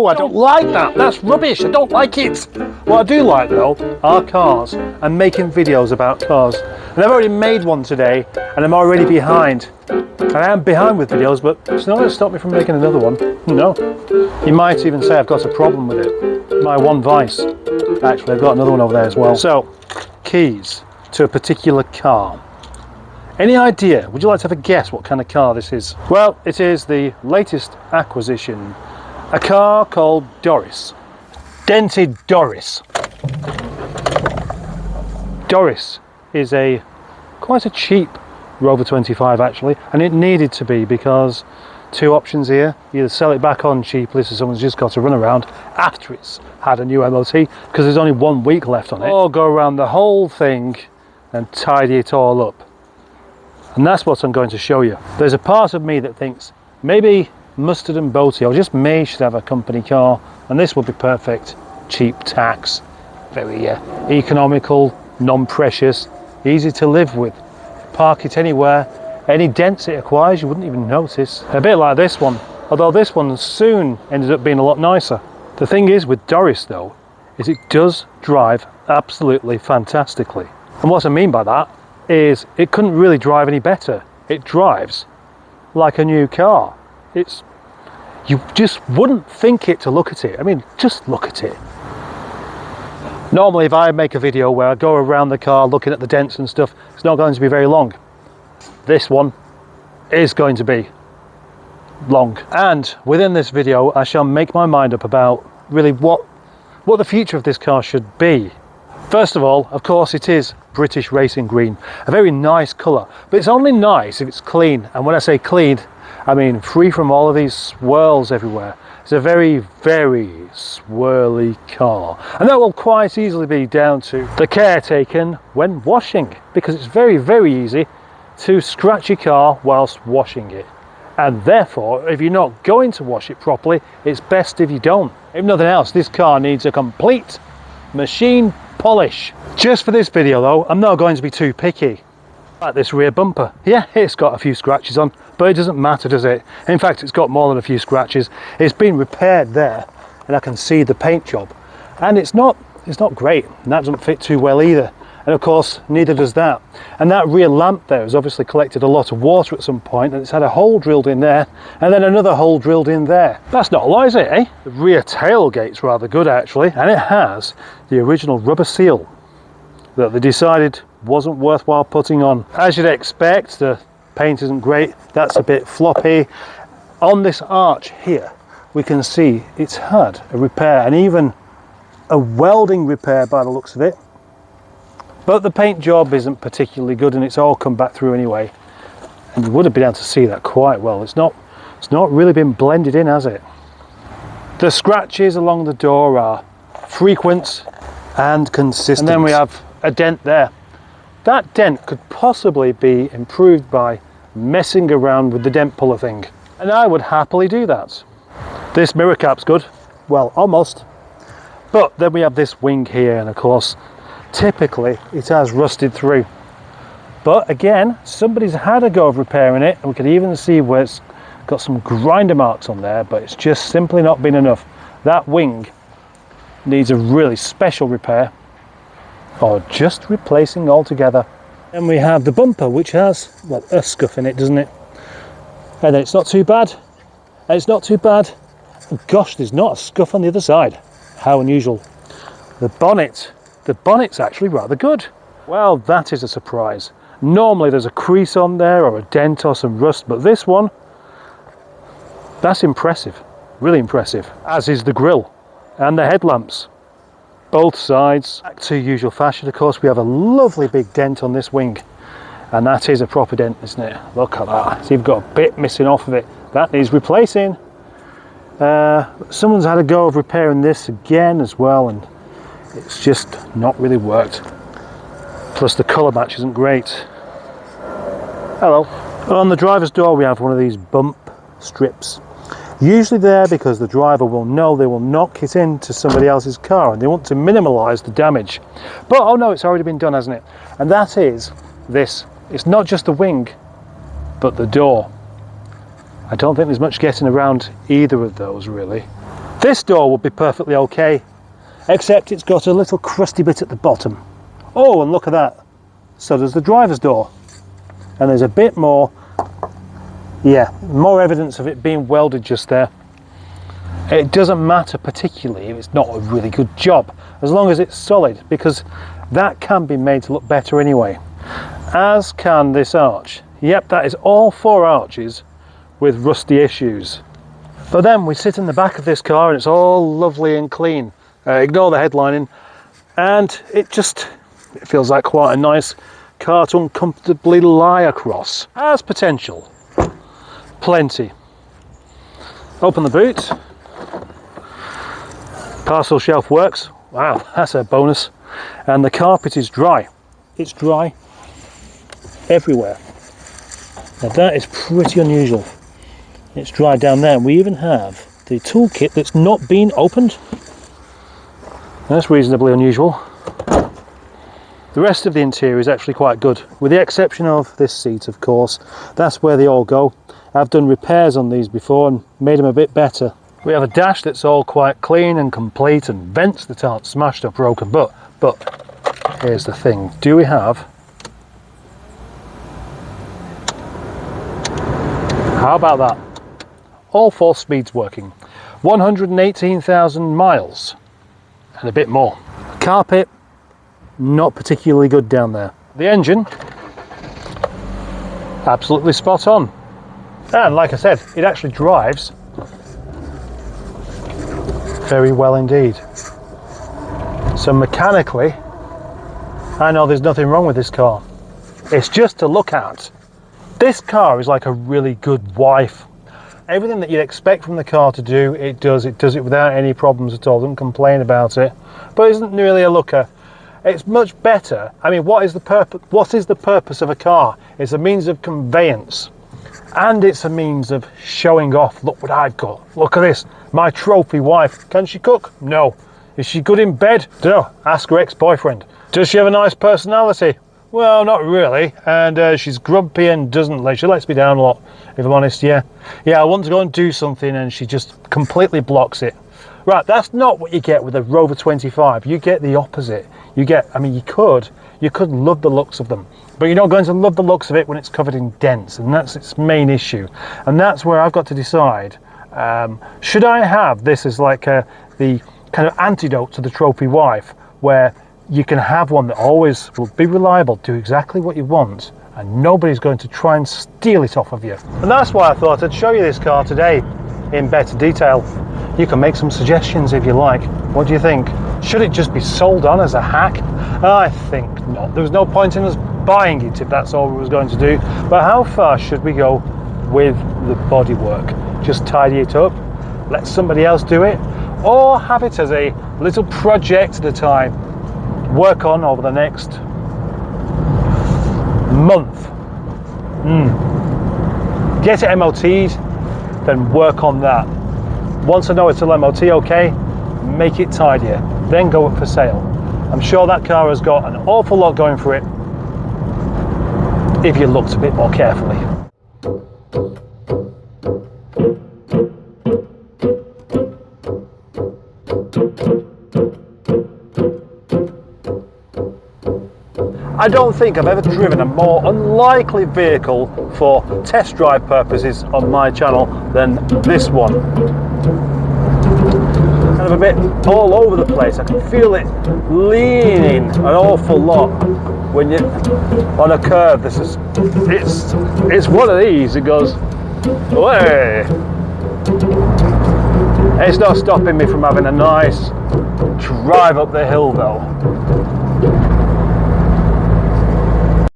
No, I don't like that. That's rubbish. I don't like it. What I do like though are cars and making videos about cars. And I've already made one today and I'm already behind. I am behind with videos, but it's not going to stop me from making another one. No. You might even say I've got a problem with it. My one vice. Actually, I've got another one over there as well. So, keys to a particular car. Any idea? Would you like to have a guess what kind of car this is? Well, it is the latest acquisition. A car called Doris. Dented Doris. Doris is quite a cheap Rover 25 actually, and it needed to be because two options here: either sell it back on cheaply so someone's just got to run around after it's had a new MOT because there's only 1 week left on it, or go around the whole thing and tidy it all up. And that's what I'm going to show you. There's a part of me that thinks maybe Mustard and Boaty, or just me, should have a company car, and this would be perfect. Cheap tax, very economical, non-precious, easy to live with. Park it anywhere. Any dents it acquires you wouldn't even notice. A bit like this one, although this one soon ended up being a lot nicer. The thing is with Doris though, is it does drive absolutely fantastically. And what I mean by that is it couldn't really drive any better. It drives like a new car. You just wouldn't think it to look at it. I mean, just look at it. Normally if I make a video where I go around the car looking at the dents and stuff, it's not going to be very long. This one is going to be long. And within this video I shall make my mind up about really what the future of this car should be. First of all, of course, it is British racing green, a very nice colour, but it's only nice if it's clean. And when I say clean, I mean free from all of these swirls everywhere. It's a very, very swirly car, and that will quite easily be down to the care taken when washing, because it's very, very easy to scratch your car whilst washing it, and therefore if you're not going to wash it properly, it's best if you don't. If nothing else, this car needs a complete machine polish. Just for this video though, I'm not going to be too picky. Like this rear bumper, yeah, it's got a few scratches on, but it doesn't matter, does it? In fact, it's got more than a few scratches. It's been repaired there, and I can see the paint job, and it's not great, and that doesn't fit too well either. And of course, neither does that. And that rear lamp there has obviously collected a lot of water at some point, and it's had a hole drilled in there, and then another hole drilled in there. That's not a lot, is it, eh? The rear tailgate's rather good actually, and it has the original rubber seal that they decided wasn't worthwhile putting on. As you'd expect, the paint isn't great, that's a bit floppy. On this arch here, we can see it's had a repair, and even a welding repair by the looks of it. But the paint job isn't particularly good, and it's all come back through anyway. And you would have been able to see that quite well. It's not really been blended in, has it? The scratches along the door are frequent and consistent. And then we have a dent there. That dent could possibly be improved by messing around with the dent puller thing, and I would happily do that. This mirror cap's good, well, almost. But then we have this wing here, and of course typically it has rusted through, but again, somebody's had a go of repairing it, and we can even see where it's got some grinder marks on there, but it's just simply not been enough. That wing needs a really special repair, or just replacing altogether. Then we have the bumper, which has, well, a scuff in it, doesn't it? And then it's not too bad, and it's not too bad. Oh, gosh, there's not a scuff on the other side. How unusual. The bonnet's actually rather good. Well, that is a surprise. Normally there's a crease on there or a dent or some rust, but this one, that's impressive, really impressive. As is the grille and the headlamps. Both sides, back to usual fashion. Of course, we have a lovely big dent on this wing, and that is a proper dent, isn't it? Look at that. So you've got a bit missing off of it. That needs replacing. Someone's had a go of repairing this again as well, and it's just not really worked. Plus the colour match isn't great. Hello. On the driver's door we have one of these bump strips. Usually there because the driver will know they will knock it into somebody else's car, and they want to minimalise the damage. But oh no, it's already been done, hasn't it? And that is this. It's not just the wing, but the door. I don't think there's much getting around either of those really. This door would be perfectly okay, except it's got a little crusty bit at the bottom. Oh, and look at that. So does the driver's door. And there's a bit more, yeah, more evidence of it being welded just there. It doesn't matter particularly if it's not a really good job, as long as it's solid, because that can be made to look better anyway. As can this arch. Yep, that is all 4 arches with rusty issues. But then we sit in the back of this car and it's all lovely and clean. Ignore the headlining, and it feels like quite a nice car to uncomfortably lie across. Has potential, plenty. Open the boot. Parcel shelf works. Wow, that's a bonus. And the carpet is dry. It's dry everywhere. Now that is pretty unusual. It's dry down there. We even have the toolkit that's not been opened. That's reasonably unusual. The rest of the interior is actually quite good, with the exception of this seat, of course. That's where they all go. I've done repairs on these before and made them a bit better. We have a dash that's all quite clean and complete, and vents that aren't smashed or broken. But here's the thing. Do we have... How about that? All 4 speeds working. 118,000 miles and a bit more. Carpet, not particularly good down there. The engine, absolutely spot on. And like I said, it actually drives very well indeed. So mechanically, I know there's nothing wrong with this car. It's just to look at. This car is like a really good wife. Everything that you'd expect from the car to do, it does. It does it without any problems at all. Doesn't complain about it. But isn't really a looker. It's much better. I mean, what is the purpose? What is the purpose of a car? It's a means of conveyance, and it's a means of showing off. Look what I've got. Look at this. My trophy wife. Can she cook? No. Is she good in bed? Dunno. Ask her ex-boyfriend. Does she have a nice personality? Well, not really. And she's grumpy and she lets me down a lot, if I'm honest. Yeah, I want to go and do something and she just completely blocks it. Right, that's not what you get with a Rover 25. You get the opposite. You get, I mean, you could love the looks of them, but you're not going to love the looks of it when it's covered in dents, and that's its main issue. And that's where I've got to decide, should I have this as like the kind of antidote to the trophy wife, where you can have one that always will be reliable, do exactly what you want, and nobody's going to try and steal it off of you. And that's why I thought I'd show you this car today in better detail. You can make some suggestions if you like. What do you think? Should it just be sold on as a hack? I think not. There was no point in us buying it if that's all we was going to do. But how far should we go with the bodywork? Just tidy it up, let somebody else do it, or have it as a little project at a time? Work on over the next month. Get it MOT'd, then work on that. Once I know it's still MOT okay, make it tidier, then go up for sale. I'm sure that car has got an awful lot going for it if you looked a bit more carefully. I don't think I've ever driven a more unlikely vehicle for test drive purposes on my channel than this one. Kind of a bit all over the place. I can feel it leaning an awful lot when you're on a curve. It's one of these. It goes away. It's not stopping me from having a nice drive up the hill though.